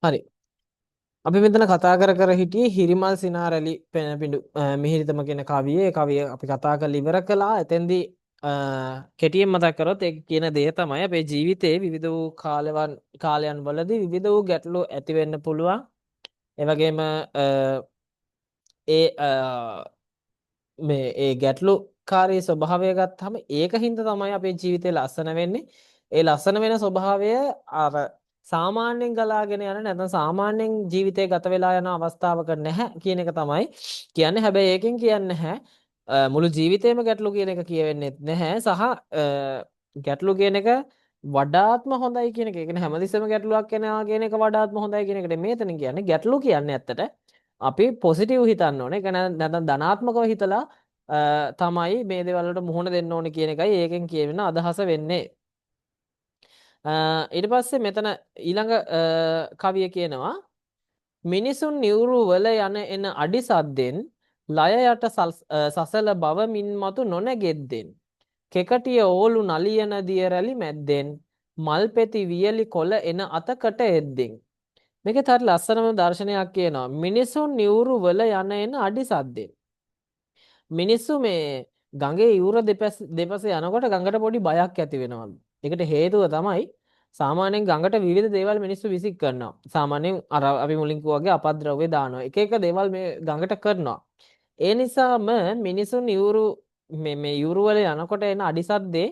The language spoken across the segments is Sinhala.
හරි. අපි මෙතන කතා කර හිටියේ හිරිමල් සිනාරැලි පෙනපිඬු මිහිරිතම කියන කවියේ කවිය අපි කතා කරලා ඉවර කළා. එතෙන්දී කෙටියෙන් මතක් කරොත් ඒ කියන දේ තමයි අපේ ජීවිතයේ විවිධ වූ කාලයන් වලදී විවිධ වූ ගැටලු ඇති වෙන්න පුළුවන්. ඒ වගේම ඒ ගැටලුකාරී ස්වභාවය ගත්තාම ඒකින්ද තමයි අපේ ජීවිතේ ලස්සන වෙන්නේ. ඒ ලස්සන වෙන ස්වභාවය අර සාමාන්‍යයෙන් ගලාගෙන යන නැත්නම් සාමාන්‍යයෙන් ජීවිතේ ගත වෙලා යන අවස්ථාවක නැහැ කියන එක තමයි කියන්නේ. හැබැයි ඒකෙන් කියන්නේ නැහැ මුළු ජීවිතේම ගැටලු කියන එක කියවෙන්නේ නැහැ. සහ ගැටලු කියන එක වඩාත්ම හොඳයි කියන එක. ඒ කියන්නේ හැමතිස්සෙම ගැටලුවක් එනවා කියන එක වඩාත්ම හොඳයි කියන එකට මෙතන කියන්නේ ගැටලු කියන්නේ ඇත්තට අපි පොසිටිව් හිතන්න ඕනේ. ඒක නැත්නම් ධනාත්මකව හිතලා තමයි මේ දේවල් වලට මුහුණ දෙන්න ඕනේ කියන එකයි ඒකෙන් කියවෙන අදහස වෙන්නේ. ඊට පස්සේ මෙතන ඊළඟ කවිය කියනවා මිනිසුන් නිවුරු වල යන එන අඩි සද්දෙන් ලය යට සසල බව මින් මතු නොනැගෙද්දෙන් කෙකටිය ඕලු නලියන දිය රැලි මැද්දෙන් මල්පෙති වියලි කොළ එන අතකට එද්දෙන් මේකේ තර ලස්සනම දර්ශනයක් කියනවා මිනිසුන් නිවුරු වල යන එන අඩි සද්දෙන් මිනිස්සු මේ ගඟේ ඉවුර දෙපස යනකොට ගඟට පොඩි බයක් ඇති වෙනවලු. ඒකට හේතුව තමයි සාමාන්‍යයෙන් ගඟට විවිධ දේවල් මිනිස්සු විසික් කරනවා. සාමාන්‍යයෙන් අර අපි මුලින් කිව්වාගේ අපද්‍රව්‍ය දානවා. එක එක දේවල් මේ ගඟට කරනවා. ඒ නිසාම මිනිසුන් ඉවුරු මේ ඉවුරු වල යනකොට එන අඩිසද්දේ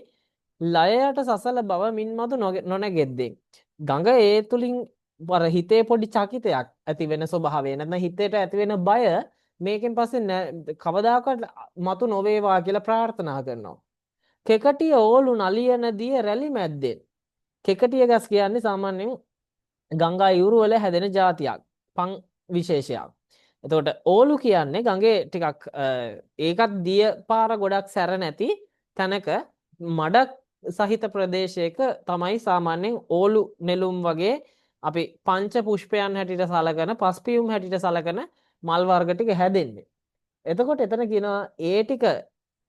ලයයට සසල බව මින් මතු නොනැගෙද්දේ. ගඟ ඒ තුලින් අර හිතේ පොඩි චකිතයක් ඇති වෙන ස්වභාවය නැත්නම් හිතේට ඇති වෙන බය මේකෙන් පස්සේ කවදාකවත් මතු නොවේවා කියලා ප්‍රාර්ථනා කරනවා. කෙකටිය ඕලු නලියන දිය රැලි මැද්දෙන්. කෙකටිය ගස් කියන්නේ සාමාන්‍යයෙන් ගංගා ඉවුරු වල හැදෙන జాතියක්. පං විශේෂයක්. එතකොට ඕලු කියන්නේ ගඟේ ටිකක් ඒකත් දිය පාර ගොඩක් සැර නැති තැනක මඩක් සහිත ප්‍රදේශයක තමයි සාමාන්‍යයෙන් ඕලු නෙළුම් වගේ අපි පංච පුෂ්පයන් හැටියට සලකන පස්පියුම් හැටියට සලකන මල් වර්ග ටික හැදෙන්නේ. එතකොට එතන කියනවා ඒ ටික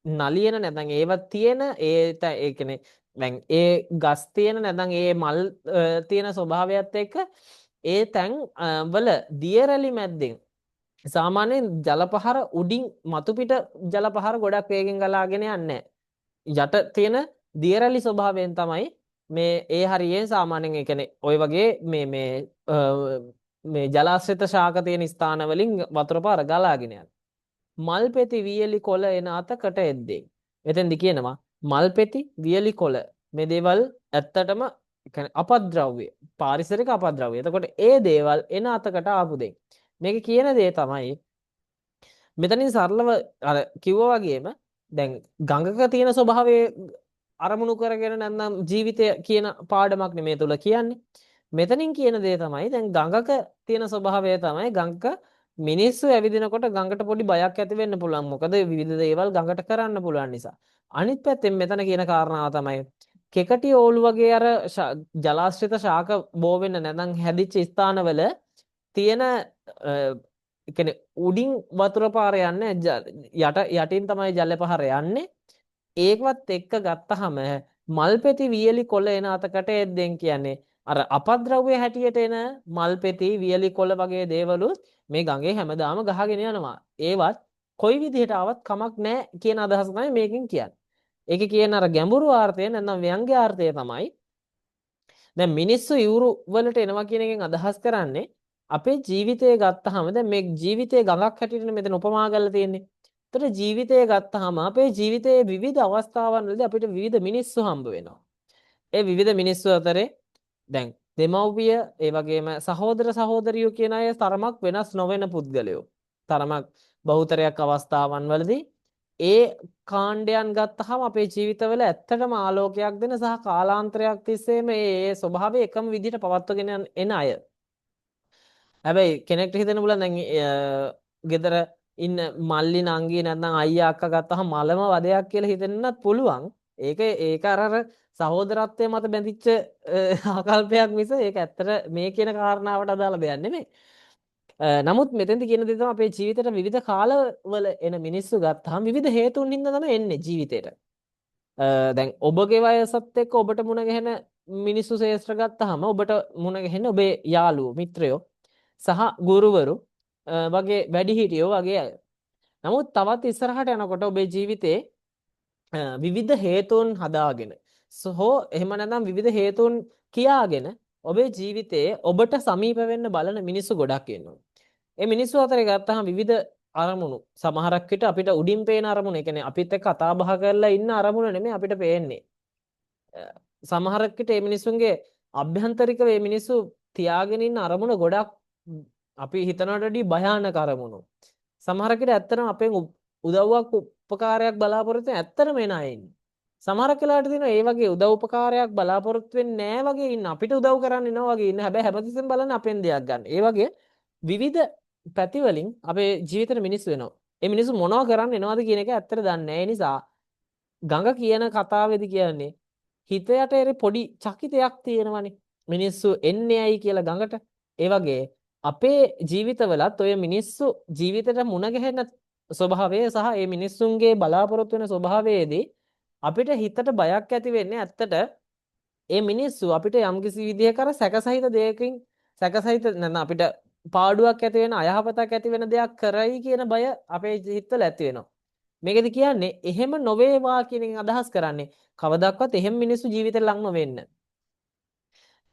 නලියන නැත්නම් ඒව තියෙන ඒ කියන්නේ දැන් ඒ ගස් තියෙන නැත්නම් ඒ මල් තියෙන ස්වභාවයත් එක්ක ඒ තැන් වල දියරැලි මැද්දෙන් සාමාන්‍යයෙන් ජලපහර උඩින් මතු පිට ජලපහර ගොඩක් වේගෙන් ගලාගෙන යන්නේ යට තියෙන දියරැලි ස්වභාවයෙන් තමයි මේ ඒ හරියේ සාමාන්‍යයෙන් ඒ කියන්නේ ওই වගේ මේ ජලාශ්‍රිත ශාක තියෙන ස්ථාන වලින් වතුර පාර ගලාගෙන යන මල්පෙති වියලි කොළ එන අතකට එද්දේ. එතෙන්දි කියනවා මල්පෙති වියලි කොළ මේ දේවල් ඇත්තටම අපද්‍රව්‍ය පාරිසරික අපද්‍රව්‍ය. එතකොට ඒ දේවල් එන අතකට ආපු දෙයක්. මේක කියන දේ තමයි මෙතනින් සරලව අර කිව්වා වගේම දැන් ගඟක තියෙන ස්වභාවය අරමුණු කරගෙන නැත්නම් ජීවිතය කියන පාඩමක් නෙමේ තුල කියන්නේ. මෙතනින් කියන දේ තමයි දැන් ගඟක තියෙන ස්වභාවය තමයි ගඟක මිනිස්සු ඇවිදිනකොට ගඟට පොඩි බයක් ඇති වෙන්න පුළුවන්. මොකද විවිධ දේවල් ගඟට කරන්න පුළුවන් නිසා. අනිත් පැත්තෙන් මෙතන කියන කාරණාව තමයි කෙකටි ඕලු වගේ අර ජලාශ්‍රිත ශාක බෝ වෙන්න නැත්නම් හැදිච්ච ස්ථානවල තියෙන කියන්නේ උඩින් වතුර පාර යන්නේ යටින් තමයි ජල පහර යන්නේ. ඒකවත් එක්ක ගත්තහම මල්පෙති වියලි කොළ එන අතකට එද්දෙන් කියන්නේ අර අපද්‍රව්‍ය හැටියට එන මල්පෙති වියලි කොළ වගේ දේවලුත් මේ ගඟේ හැමදාම ගහගෙන යනවා. ඒවත් කොයි විදිහට ආවත් කමක් නැහැ කියන අදහස තමයි මේකෙන් කියන්නේ. ඒකේ කියන අර ගැඹුරු ආර්ථය නැත්නම් ව්‍යංග්‍ය ආර්ථය තමයි දැන් මිනිස්සු ඉවුරු වලට එනවා කියන එකෙන් අදහස් කරන්නේ අපේ ජීවිතය ගත්තාම දැන් මේ ජීවිතයේ ගඟක් හැටියට මෙතන උපමා කරලා තියෙන්නේ. ඒතර ජීවිතය ගත්තාම අපේ ජීවිතයේ විවිධ අවස්ථාවන් වලදී අපිට විවිධ මිනිස්සු හම්බ වෙනවා. ඒ විවිධ මිනිස්සු අතරේ දැන් දෙමව්පිය ඒ වගේම සහෝදර සහෝදරියෝ කියන අය තරමක් වෙනස් නොවන පුද්ගලයෝ. තරමක් බහුතරයක් අවස්ථාවන් වලදී ඒ කාණ්ඩයන් ගත්තහම අපේ ජීවිතවල ඇත්තටම ආලෝකයක් දෙන සහ කාලාන්තරයක් තිස්සේ මේ ස්වභාවය එකම විදිහට පවත්වගෙන එන අය. හැබැයි කෙනෙක්ට හිතෙන්න පුළුවන් දැන් ගෙදර ඉන්න මල්ලි නංගි නැත්නම් අයියා අක්කා ගත්තහම මලම වදයක් කියලා හිතෙන්නත් පුළුවන්. ඒක අර සහෝදරත්වයේ මත බැඳිච්ච ආකල්පයක් මිස ඒක ඇත්තට මේ කියන කාරණාවට අදාළ දෙයක් නෙමෙයි. නමුත් මෙතෙන්දි කියන දේ තමයි අපේ ජීවිතේට විවිධ කාලවල එන මිනිස්සු ගත්තාම විවිධ හේතුන් හින්දා තමයි එන්නේ ජීවිතේට. දැන් ඔබගේ වයසත් එක්ක ඔබට මුණ ගැහෙන මිනිස්සු ශේෂ්ත්‍ර ගත්තාම ඔබට මුණ ගැහෙන්නේ ඔබේ යාළුවෝ මිත්‍රයෝ සහ ගුරුවරු වගේ වැඩිහිටියෝ වගේ අය. නමුත් තවත් ඉස්සරහට යනකොට ඔබේ ජීවිතේ විවිධ හේතුන් හදාගෙන හෝ එහෙම නැත්නම් විවිධ හේතුන් කියාගෙන ඔබේ ජීවිතයේ ඔබට සමීප වෙන්න බලන මිනිස්සු ගොඩක් ඉන්නවා. ඒ මිනිස්සු අතරේ ගත්තාම විවිධ අරමුණු සමහරක් විට අපිට උඩින් පේන අරමුණු, ඒ කියන්නේ අපිත් එක්ක කතා බහ කරලා ඉන්න අරමුණ නෙමෙයි අපිට පේන්නේ. සමහරක් විට මේ මිනිස්සුන්ගේ අභ්‍යන්තරික මේ මිනිස්සු තියාගෙන ඉන්න අරමුණ ගොඩක් අපි හිතනවට වඩා භයානක අරමුණු. සමහරක් විට ඇත්තටම අපෙන් උදව්වක් උපකාරයක් බලාපොරොත්තු වෙන ඇත්තටම එන අය ඉන්නේ. සමහරක් වෙලාවට තියෙනවා ඒ වගේ උදව් උපකාරයක් බලාපොරොත්තු වෙන්නේ නැහැ වගේ ඉන්න අපිට උදව් කරන්න එනවා වගේ ඉන්න. හැබැයි හැමතිස්සෙම බලන්නේ අපෙන් දෙයක් ගන්න. ඒ වගේ විවිධ පැති වලින් අපේ ජීවිතේ මිනිස්සු වෙනවා. ඒ මිනිස්සු මොනව කරන්න එනවද කියන එක ඇත්තට දන්නේ නැහැ. ඒ නිසා ගඟ කියන කතාවේදී කියන්නේ හිත යට එරේ පොඩි චකිතයක් තියෙනවනේ. මිනිස්සු එන්නේ ඇයි කියලා ගඟට. ඒ වගේ අපේ ජීවිතවලත් ඔය මිනිස්සු ජීවිතේට මුණ ගැහෙන ස්වභාවය සහ ඒ මිනිස්සුන්ගේ බලාපොරොත්තු වෙන ස්වභාවයේදී අපිට හිතට බයක් ඇති වෙන්නේ ඇත්තට ඒ මිනිස්සු අපිට යම්කිසි විදිහක අර සැකසහිත දෙයකින් සැකසහිත නැත්නම් අපිට පාඩුවක් ඇති වෙන අයහපතක් ඇති වෙන දෙයක් කරයි කියන බය අපේ හිතවල ඇති වෙනවා. මේකෙදි කියන්නේ එහෙම නොවේවා කියන එකෙන් අදහස් කරන්නේ කවදාවත් එහෙම මිනිස්සු ජීවිතේ ලං නොවෙන්න.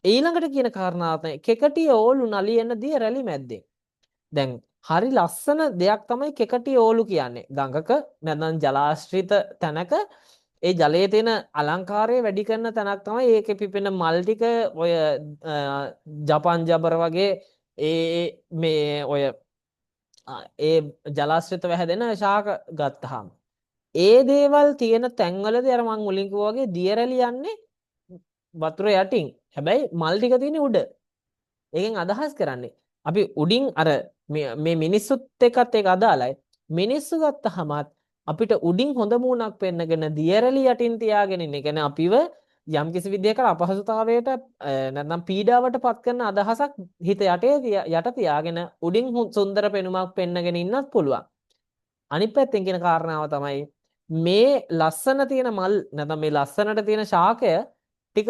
ඊළඟට කියන කාරණාව තමයි කෙකටිය ඕලු නලියන දිය රැලි මැද්දේ. දැන් හරි ලස්සන දෙයක් තමයි කෙකටිය ඕලු කියන්නේ. ගඟක නැත්නම් ජලාශ්‍රිත තැනක ඒ ජලයේ තියෙන අලංකාරය වැඩි කරන තැනක් තමයි ඒකේ පිපෙන මල් ටික ඔය ජපන් ජබර වගේ මේ ඔය ඒ ජලාශ්‍රිතව හැදෙන ශාක ගත්තාම ඒ දේවල් තියෙන තැන්වලදී අර මං මුලින් කිව්වා වගේ දියරැලි යන්නේ වතුර යටින්. හැබැයි මල් ටික තියෙන්නේ උඩ. ඒකෙන් අදහස් කරන්නේ අපි උඩින් අර මේ මිනිස්සුත් එක්කත් ඒක අදාළයි. මිනිස්සු ගත්තහමත් අපිට උඩින් හොඳ මූණක් පෙන්නගෙන දියරැලි යටින් තියාගෙන ඉන්නේ. කියන්නේ අපිව යම්කිසි විදියකට අපහසුතාවයට නැත්නම් පීඩාවට පත් කරන අදහසක් හිත යට තියාගෙන උඩින් සුන්දර පෙනුමක් පෙන්නගෙන ඉන්නත් පුළුවන්. අනිත් පැත්තෙන් කියන කාරණාව තමයි මේ ලස්සන තියෙන මල් නැත්නම් මේ ලස්සනට තියෙන ශාකය ටික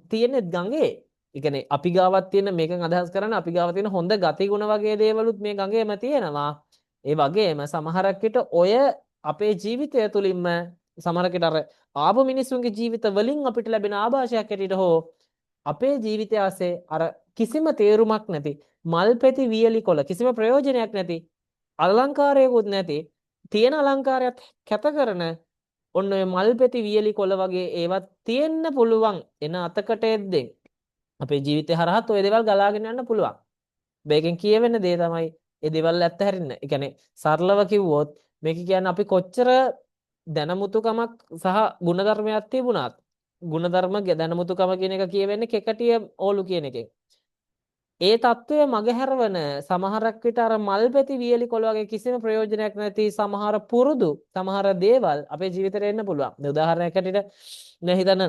තියෙන්නේ ගඟේ. ඒ කියන්නේ අපි ගාවක් තියෙන මේකෙන් අදහස් කරන්නේ අපි ගාව තියෙන හොඳ ගතිගුණ වගේ දේවලුත් මේ ගඟේම තියෙනවා. ඒ වගේම සමහරක් විට ඔය අපේ ජීවිතය තුළින්ම සමහරක් විට අර ආපු මිනිස්සුන්ගේ ජීවිත වලින් අපිට ලැබෙන ආభాෂයක් හැටියට හෝ අපේ ජීවිතය ආසේ අර කිසිම තේරුමක් නැති මල් පෙති වියලි කොළ කිසිම ප්‍රයෝජනයක් නැති අලංකාරයකුත් නැති තියෙන අලංකාරයත් කැත කරන ඔන්න ඔය මල් පෙති වියලි කොළ වගේ ඒවත් තියෙන්න පුළුවන් එන අතකට එද්දෙන් අපේ ජීවිතේ හරහත් ඔය දේවල් ගලාගෙන යන්න පුළුවන්. මේකෙන් කියවෙන දේ තමයි ඒ දේවල් ඇත්ත හැරින්න. ඒ කියන්නේ සරලව කිව්වොත් මේක කියන්නේ අපි කොච්චර දැනමුතුකමක් සහ ಗುಣධර්මයක් තිබුණත් ಗುಣධර්ම දැනමුතුකම කියන එක කියවෙන්නේ කෙකටිය ඕලු කියන එකෙන්. ඒ తত্ত্বය මගහැරවන සමහරක් විට අර මල්පැති වියලි කොළ වගේ කිසිම ප්‍රයෝජනයක් නැති සමහර පුරුදු සමහර දේවල් අපේ ජීවිතේට එන්න පුළුවන්. දැන් උදාහරණයක් හැටියට දැන් හිතන්න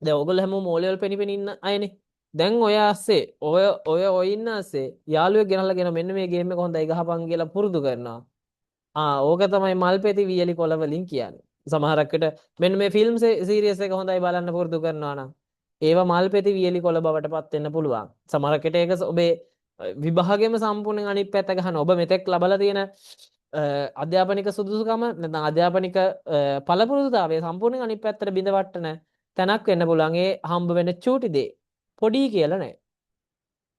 දැන් ඔයගොල්ලෝ හැමෝම මෝලෙවල් පෙනිපෙන ඉන්න අයනේ. දැන් ඔය ASCII ඔය ඉන්න ASCII යාළුවෙක් ගෙනල්ලාගෙන මෙන්න මේ ගේම් එක හොඳයි ගහපන් කියලා පුරුදු කරනවා. ඕක තමයි මල්පැති වියලි කොළ වලින් කියන්නේ. සමහරක් විට මෙන්න මේ ෆිල්ම් සීරීස් එක හොඳයි බලන්න පුරුදු කරනවා නම් ඒවා මල්පැති වියලි කොළ බවට පත් වෙන්න පුළුවන්. සමහරක් විට ඒක ඔබේ විභාගෙම සම්පූර්ණයෙන් අනිත් පැත්ත ගහන ඔබ මෙතෙක් ලබලා තියෙන අධ්‍යාපනික සුදුසුකම නැත්නම් අධ්‍යාපනික පළපුරුදුතාවය සම්පූර්ණයෙන් අනිත් පැත්තට බිඳවට්ටන තැනක් වෙන්න පුළුවන්. ඒ හම්බ වෙන චූටි දේ පොඩි කියලා නෑ.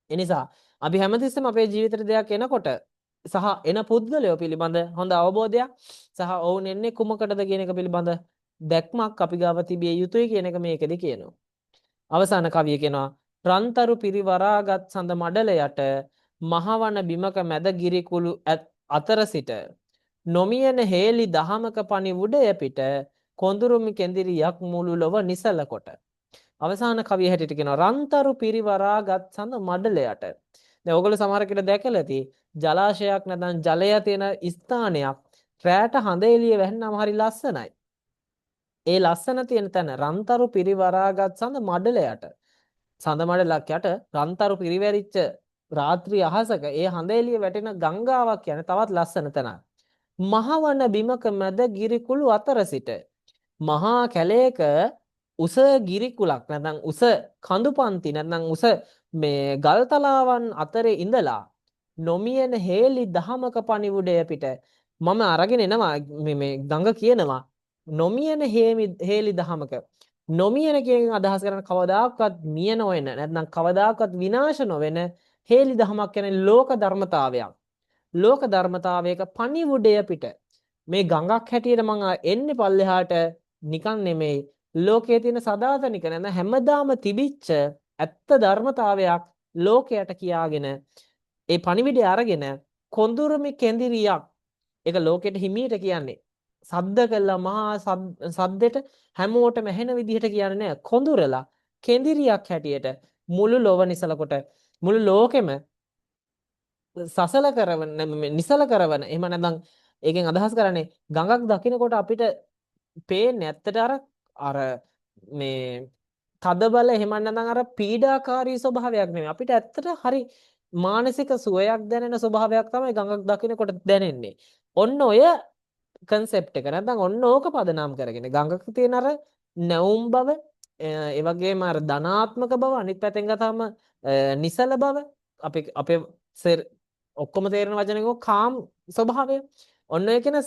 ඒ නිසා අපි හැමතිස්සෙම අපේ ජීවිතේ දෙයක් එනකොට සහ එන පුද්ගලයෝ පිළිබඳ හොඳ අවබෝධයක් සහ ඔවුන් එන්නේ කුමකටද කියන එක පිළිබඳ දැක්මක් අපි ගාව තිබිය යුතුයි කියන එක මේකෙදි කියනවා. අවසාන කවිය කියනවා රන්තරු පිරිවරාගත් සඳ මඩල යට මහවන බිමක මැද ගිරිකුළු අතර සිට නොමියන හේලි දහමක පනි උඩය පිට කොඳුරුමි කෙඳිරියක් මුළු ලොව නිසල කොට. අවසාන කවිය හැටියට කියනවා රන්තරු පිරිවරාගත් සඳ මඩල යට. දැන් ඔයගොල්ලෝ සමහර කෙනෙක් දැකලා ඇති ජලාශයක් නැත්නම් ජලය තියෙන ස්ථානයක් රැට හඳ එළිය වැහෙනම හරි ලස්සනයි. ඒ ලස්සන තියෙන තැන රන්තරු පිරිවරාගත් සඳ මඩල යට. සඳ මඩලක් යට රන්තරු පිරිවැරිච්ච රාත්‍රී අහසක ඒ හඳ එළිය වැටෙන ගංගාවක් කියන්නේ තවත් ලස්සන තැනක්. මහවන බිමක මැද ගිරිකුළු අතර සිට මහා කැලේක උස ගිරිකුලක් නැත්නම් උස කඳුපන්ති නැත්නම් උස මේ ගල්තලාවන් අතරේ ඉඳලා නොමියෙන හේලි දහමක පණිවුඩය පිට මම අරගෙන එනවා මේ ගඟ කියනවා නොමියෙන හේලි දහමක නොමියෙන කියන අදහස් කරන කවදාකවත් මිය නොවන නැත්නම් කවදාකවත් විනාශ නොවන හේලි දහමක් කියන්නේ ලෝක ධර්මතාවයක්. ලෝක ධර්මතාවයක පණිවුඩය පිට මේ ගඟක් හැටියට මම එන්නේ පල්ලෙහාට නිකන් නෙමෙයි ලෝකයේ තියෙන සදාතනික නැත්නම් හැමදාම තිබිච්ච ඇත්ත ධර්මතාවයක් ලෝකයට කියාගෙන ඒ පණිවිඩය අරගෙන කොඳුරුමි කෙඳිරියක් ඒක ලෝකෙට හිමීට කියන්නේ සද්ද කළා මහා සද්දෙට හැමෝටම ඇහෙන විදිහට කියන්නේ නෑ කොඳුරලා කෙඳිරියක් හැටියට මුළු ලොව නිසලකොට මුළු ලෝකෙම සසල කරවන නිසල කරවන එහෙම නැත්නම් ඒකෙන් අදහස් කරන්නේ ගඟක් දකිනකොට අපිට පේන්නේ ඇත්තට අර මේ තද බල එහෙම නැත්නම් අර පීඩාකාරී ස්වභාවයක් නෙමෙයි අපිට ඇත්තට හරි මානසික සුවයක් දැනෙන ස්වභාවයක් තමයි ගඟක් දකිනකොට දැනෙන්නේ. ඔන්න ඔය කන්සෙප්ට් එක නැත්නම් ඔන්න ඕක පදනම් කරගෙන ගඟක තියෙන අර නැවුම් බව ඒ වගේම අර ධනාත්මක බව අනිත් පැත්තෙන් ගත්තාම නිසල බව අපේ ඔක්කොම තේරෙන වචනෙක කාම් ස්වභාවය ඔන්න ඔය කියන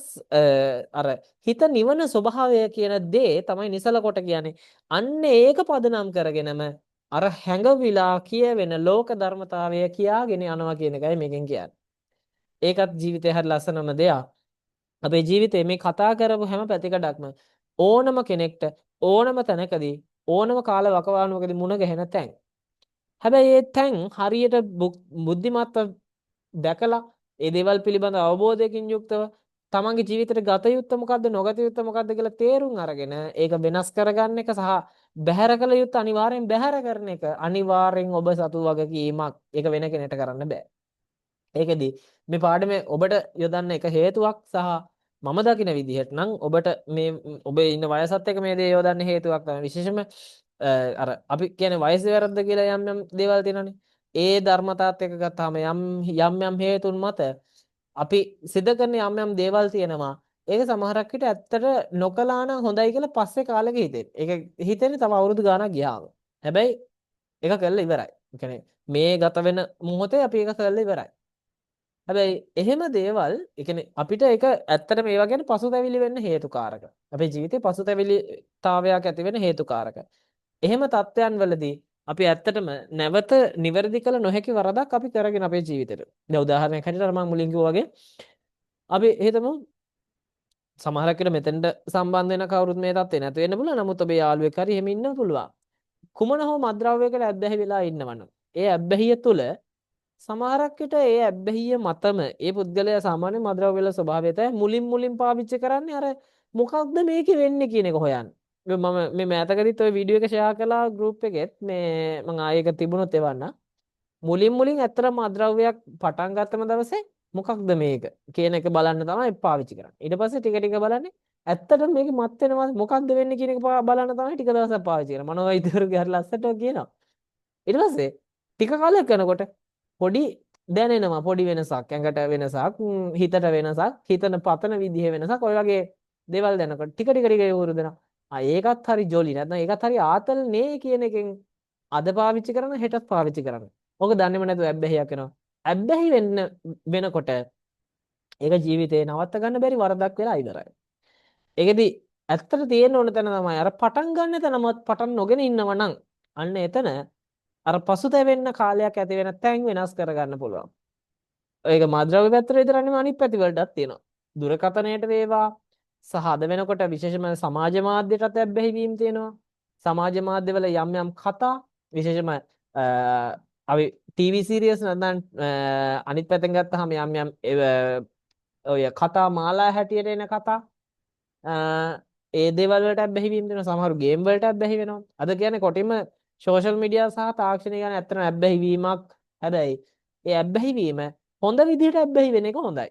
අර හිත නිවන ස්වභාවය කියන දේ තමයි නිසල කොට කියන්නේ. අන්න ඒක පදනම් කරගෙනම අර හැඟවිලා කියවෙන ලෝක ධර්මතාවය කියාගෙන යනවා කියන එකයි මේකෙන් කියන්නේ. ඒකත් ජීවිතේ හරි ලස්සනම දෙයක්. අපේ ජීවිතේ මේ කතා කරපු හැම පැතිකඩක්ම ඕනම කෙනෙක්ට ඕනම තැනකදී ඕනම කාල වකවානුවකදී මුණ ගැහෙන තැන්. හැබැයි ඒ තැන් හරියට බුද්ධිමත්ව දැකලා ඒ දේවල් පිළිබඳ අවබෝධයකින් යුක්තව තමන්ගේ ජීවිතේට ගත යුත්තේ මොකද්ද නොගත යුත්තේ මොකද්ද කියලා තේරුම් අරගෙන ඒක වෙනස් කරගන්න එක සහ බැහැර කළ යුත්තේ අනිවාර්යෙන් බැහැර කරන එක අනිවාර්යෙන් ඔබ සතු වගකීමක්. ඒක වෙන කෙනෙක්ට කරන්න බෑ. ඒකෙදි මේ පාඩමේ ඔබට යොදන්න එක හේතුවක් සහ මම දකින විදිහට නම් ඔබට මේ ඔබ ඉන්න වයසත් එක්ක මේ දේ යොදන්න හේතුවක් තමයි විශේෂම අර අපි කියන්නේ වයස වැරද්ද කියලා යම් දේවල් තියෙනවානේ. ඒ ධර්මතාවත් එක්ක ගත්තාම යම් හේතුන් මත අපි සිදු කරන යම් දේවල් තියෙනවා. ඒක සමහරක් විට ඇත්තට නොකලා නම් හොඳයි කියලා පස්සේ කාලෙක හිතෙන්නේ. ඒක හිතෙන්නේ තව අවුරුදු ගාණක් ගියාම. හැබැයි ඒක කළා ඉවරයි. ඒ කියන්නේ මේ ගත වෙන මොහොතේ අපි ඒක කළා ඉවරයි. හැබැයි එහෙම දේවල් ඒ කියන්නේ අපිට ඒක ඇත්තටම ඒවා කියන්නේ පසුතැවිලි වෙන්න හේතුකාරක. අපේ ජීවිතේ පසුතැවිලිතාවයක් ඇති වෙන හේතුකාරක. එහෙම තත්ත්වයන් වලදී අපි ඇත්තටම නැවත නිවැරදි කළ නොහැකි වරදක් අපි කරගෙන අපේ ජීවිතේට. දැන් උදාහරණයක් හැටියට මම මුලින් කිව්වා වගේ අපි හිතමු සමහරක් වෙලාවට මෙතෙන්ට සම්බන්ධ වෙන කවුරුත් මේ තත්ත්වේ නැති වෙන්න පුළුවන්. නමුත් ඔබේ යාළුවෙක් හරි එහෙම ඉන්න පුළුවන්. කුමන හෝ මත්ද්‍රව්‍යයකට ඇබ්බැහි වෙලා ඉන්නවනම් ඒ ඇබ්බැහිය තුළ සමහරක් විට ඒ ඇබ්බැහිය මතම ඒ පුද්ගලයා සාමාන්‍ය මත්ද්‍රව්‍ය වල ස්වභාවය තමයි මුලින් පාවිච්චි කරන්නේ අර මොකක්ද මේකේ වෙන්නේ කියන එක හොයන්න. මම මේ මෑතකදීත් ওই වීඩියෝ එක ෂෙයා කළා group එකෙත් මේ මම ආයෙක තිබුණොත් එවන්න. මුලින් ඇත්තට මත්ද්‍රව්‍යයක් පටන් ගත්තම දවසේ මොකක්ද මේක කියන එක බලන්න තමයි පාවිච්චි කරන්නේ. ඊට පස්සේ ටික බලන්නේ ඇත්තටම මේක මත් වෙනවා මොකක්ද වෙන්නේ කියන එක බලන්න තමයි ටික දවසක් පාවිච්චි කරන්නේ. මනෝවෛද්‍යවරුගේ හරි ලස්සනට කියනවා. ඊට පස්සේ ටික කාලයක් යනකොට පොඩි දැනෙනවා පොඩි වෙනසක් ඇඟට වෙනසක් හිතට වෙනසක් හිතන පතන විදිහ වෙනසක් ඔය වගේ දේවල් දැනකොට ටික වුරුදු වෙනවා. ඒකත් හරි ජොලි නැත්නම් ඒකත් හරි ආතල් නේ කියන එකෙන් අද පාවිච්චි කරන හෙටත් පාවිච්චි කරන්න. ඕක දන්නේම නැතුව ඇබ්බැහියක් වෙනවා. ඇබ්බැහි වෙනකොට ඒක ජීවිතේ නවත්ත ගන්න බැරි වරදක් වෙලා ඉවරයි. ඒකෙදි ඇත්තට තියෙන්න ඕන තැන තමයි අර පටන් ගන්න තැනමත් පටන් නොගෙන ඉන්නව නම් අන්න එතන අර පසුතැවෙන්න කාලයක් ඇති වෙන තැන් වෙනස් කරගන්න පුළුවන්. ඒක මද්ද්‍රව්‍ය පැත්තට විතරක් නෙමෙයි අනිත් පැති වලටත් තියෙනවා. දුරකථනයට වේවා සහ අද වෙනකොට විශේෂම සමාජ මාධ්‍යයටත් ඇබ්බැහි වීම තියෙනවා. සමාජ මාධ්‍යවල යම් කතා විශේෂම අපි ටීවී සීරියස් නැත්නම් අනිත් පැත්තෙන් ගත්තාම යම් ඔය කතා මාලා හැටියට එන කතා ඒ දේවල් වලට ඇබ්බැහි වීම දෙනවා. සමහරු ගේම් වලට ඇබ්බැහි වෙනවා. අද කියන්නේ කොටින්ම සෝෂල් මීඩියා සහ තාක්ෂණය ගැන ඇත්තටම ඇබ්බැහි වීමක්. හැබැයි ඒ ඇබ්බැහි වීම හොඳ විදිහට ඇබ්බැහි වෙන එක හොඳයි.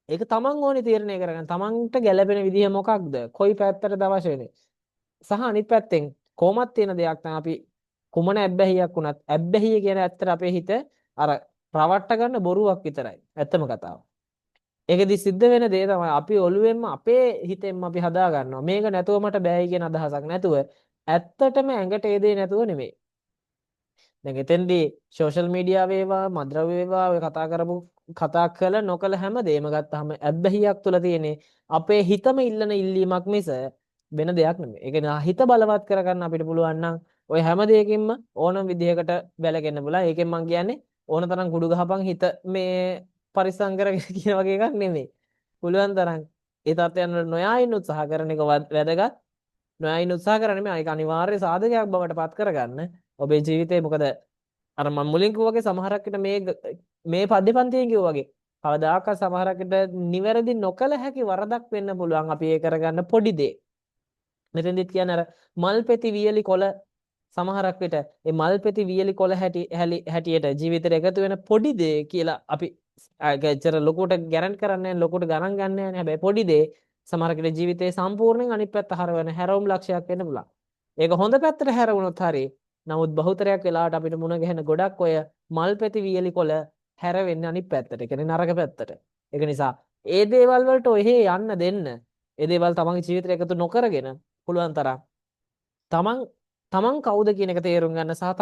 ඒක තමන් ඕනේ තීරණය කරගන්න. තමන්ට ගැළපෙන විදිහ මොකක්ද? කොයි පැත්තටද අවශ්‍ය වෙන්නේ? සහ අනිත් පැත්තෙන් කොහොමත් තියෙන දෙයක් තමයි අපි කුමන ඇබ්බැහියක් වුණත් ඇබ්බැහිය කියන ඇත්තට අපේ හිත අර රවට්ට ගන්න බොරුවක් විතරයි. ඇත්තම කතාව. ඒකෙදි සිද්ධ වෙන දේ තමයි අපි ඔළුවෙන්ම අපේ හිතෙන්ම අපි හදා ගන්නවා. මේක නැතුව මට බෑයි කියන අදහසක් නැතුව ඇත්තටම ඇඟට ඒ දේ නැතුව නෙමෙයි. දැන් එතෙන්දී සෝෂල් මීඩියා වේවා මද්‍රව්‍ය වේවා ඔය කතා කළ නොකළ හැම දෙයක්ම ගත්තාම ඇබ්බැහියක් තුල තියෙන්නේ අපේ හිතම ඉල්ලන ඉල්ලීමක් මිස වෙන දෙයක් නෙමෙයි. ඒක නා හිත බලවත් කරගන්න අපිට පුළුවන් නම් ඔය හැම දෙයකින්ම ඕනම විදිහකට වැළකෙන්න බුණා. ඒකෙන් මම කියන්නේ ඕන තරම් කුඩු ගහපන් හිත මේ පරිස්සම් කරගෙන කියන වගේ එකක් නෙමෙයි. පුළුවන් තරම් ඒ තත්ත්වයන් වල නොයා ඉන්න උත්සාහ කරන එක වැදගත්. නොයා ඉන්න උත්සාහ කරන්නේ මේ ඒක අනිවාර්ය සාධකයක් බවට පත් කරගන්න. ඔබේ ජීවිතේ මොකද අර මම මුලින් කිව්වා වගේ සමහරක් විට මේ පද්‍යපන්තියෙන් කිව්වා වගේ කවදාකවත් සමහරක් විට නිවැරදි නොකළ හැකි වරදක් වෙන්න පුළුවන් අපි ඒ කරගන්න පොඩි දේ. මෙතෙන්දිත් කියන්නේ අර මල් පෙති වියලි කොළ සමහරක් විට ඒ මල් පෙති වියලි කොළ හැටියට ජීවිතේට එකතු වෙන පොඩි දේ කියලා අපි ඇත්තට ලොකුට ගැරන්ට් කරන්නේ නැහැ ලොකුට ගණන් ගන්න නැහැ හැබැයි පොඩි දේ සමහරක් විට ජීවිතේ සම්පූර්ණයෙන් අනිත් පැත්ත හරවන හැරවුම් ලක්ෂයක් වෙන්න පුළුවන්. ඒක හොඳ පැත්තට හැරවුණොත් හරි නමුත් බහුතරයක් වෙලාවට අපිට මුණ ගැහෙන ගොඩක් ඔය මල් පෙති වියලි කොළ හැරවෙන්නේ අනිත් පැත්තට. ඒ කියන්නේ නරක පැත්තට. ඒක නිසා ඒ දේවල් වලට ඔහෙ යන්න දෙන්න. ඒ දේවල් තමන්ගේ ජීවිතේට එකතු නොකරගෙන පුළුවන් තරම් තමන් කවුද කියන එක තේරුම් ගන්න සහ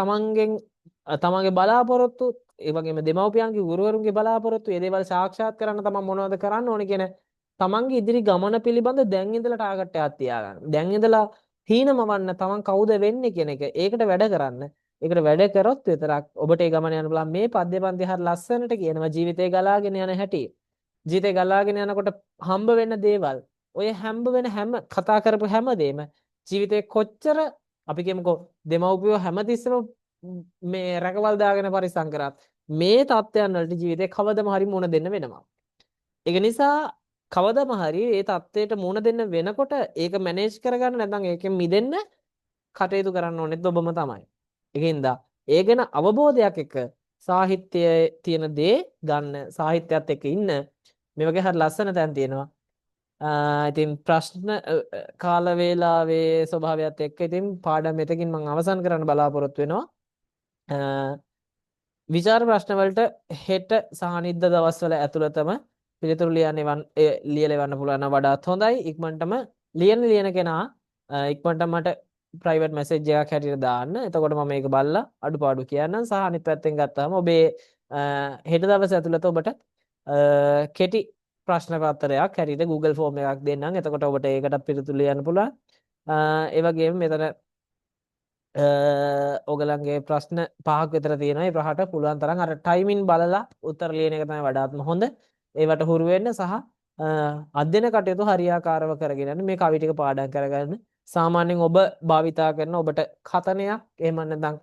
තමන්ගේ බලාපොරොත්තු ඒ වගේම දෙමව්පියන්ගේ ගුරුවරුන්ගේ බලාපොරොත්තු මේ දේවල් සාක්ෂාත් කරන්න තමන් මොනවද කරන්න ඕනේ කියන තමන්ගේ ඉදිරි ගමන පිළිබඳ දැන් ඉඳලා ටාගට් එකක් තියාගන්න. දැන් ඉඳලා හීනමවන්න තමන් කවුද වෙන්නේ කියන එක. ඒකට වැඩ කරන්න. ඒකට වැඩ කරොත් විතරක් ඔබට ඒ ගමන යන්න බලන්න මේ පද්‍යපන්ති හරිය ලස්සනට කියනවා ජීවිතේ ගලාගෙන යන හැටි. ජීවිතේ ගලාගෙන යනකොට හම්බ වෙන දේවල් ඔය හම්බ වෙන හැම කතා කරපු හැම දෙම ජීවිතේ කොච්චර අපි කියමුකෝ දෙමව්පියෝ හැමතිස්සෙම මේ රැකවල් දාගෙන පරිස්සම් කරත් මේ தත්ත්වයන් වලට ජීවිතේ කවදම හරි මුණ දෙන්න වෙනවා. ඒක නිසා කවදම හරි මේ தත්ත්වයට මුණ දෙන්න වෙනකොට ඒක මැනේජ් කරගන්න නැත්නම් ඒකෙන් මිදෙන්න කටයුතු කරන්න ඕනෙත් ඔබම තමයි. ඒකින්ද ඒ ගැන අවබෝධයක් එක්ක සාහිත්‍යයේ තියෙන දේ ගන්න සාහිත්‍යයත් එක්ක ඉන්න මේ වගේ හරි ලස්සන තැන් තියෙනවා. ඉතින් ප්‍රශ්න කාල වේලාවේ ස්වභාවයත් එක්ක ඉතින් පාඩම් මෙතකින් මම අවසන් කරන්න බලාපොරොත්තු වෙනවා. විචාර ප්‍රශ්න වලට හෙට සහ අනිද්දා දවස්වල ඇතුළතම පිළිතුරු ලියලා එවන්න පුළුවන් නම් වඩාත් හොඳයි. ඉක්මනටම ලියන කෙනා ඉක්මනටම මට ප්‍රයිවට් මැසේජ් එකක් හැටියට දාන්න. එතකොට මම මේක බලලා අඩුපාඩු කියන්නම් සහ අනිත් පැත්තෙන් ගත්තාම ඔබේ හෙට දවස් ඇතුළත ඔබට කෙටි ප්‍රශ්න පත්‍රයක් හැටියට Google form එකක් දෙන්නම්. එතකොට ඔබට ඒකට පිළිතුරු ලියන්න පුළුවන්. ඒ වගේම මෙතන ඔයගලන්ගේ ප්‍රශ්න 5ක් විතර තියෙනවා. ඒ ප්‍රහට පුළුවන් තරම් අර ටයිමින් බලලා උත්තර ලියන එක තමයි වඩාත්ම හොඳ. ඒවට හුරු වෙන්න සහ අධ්‍යයන කටයුතු හරියාකාරව කරගෙන යන්න මේ කවි ටික පාඩම් කරගන්න. සාමාන්‍යයෙන් ඔබ භාවිතා කරන ඔබට කතනයක් එහෙම නැත්නම්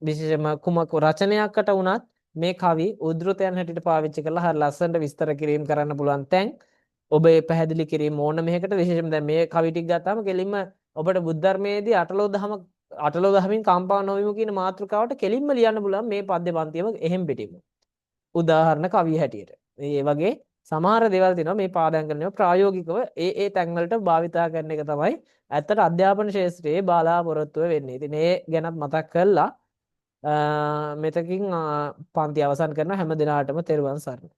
විශේෂයෙන්ම කුමක රචනයකට වුණත් මේ කවි උද්ෘතයන් හැටියට පාවිච්චි කරලා හරිය ලස්සනට විස්තර කිරීම කරන්න පුළුවන් තැන් ඔබේ පැහැදිලි කිරීම ඕන මේකට විශේෂයෙන්ම දැන් මේ කවි ටික ගත්තාම කෙලින්ම ඔබට බුද්ධ ධර්මයේදී අටලෝ දහමින් කම්පා නොවීම කියන මාතෘකාවට කෙලින්ම ලියන්න පුළුවන් මේ පද්‍ය පන්තියම එහෙම් පිටින්ම. උදාහරණ කවිය හැටියට. මේ වගේ සමහර දේවල් තියෙනවා මේ පාඩම් කරනවා ප්‍රායෝගිකව ඒ තැන් වලට භාවිතා කරන එක තමයි ඇත්තට අධ්‍යාපන ශාස්ත්‍රයේ බලාපොරොත්තුව වෙන්නේ. ඉතින් ඒ ගැනත් මතක් කරලා මෙතකින් පන්ති අවසන් කරන හැම දිනාටම තෙරුවන් සරණයි.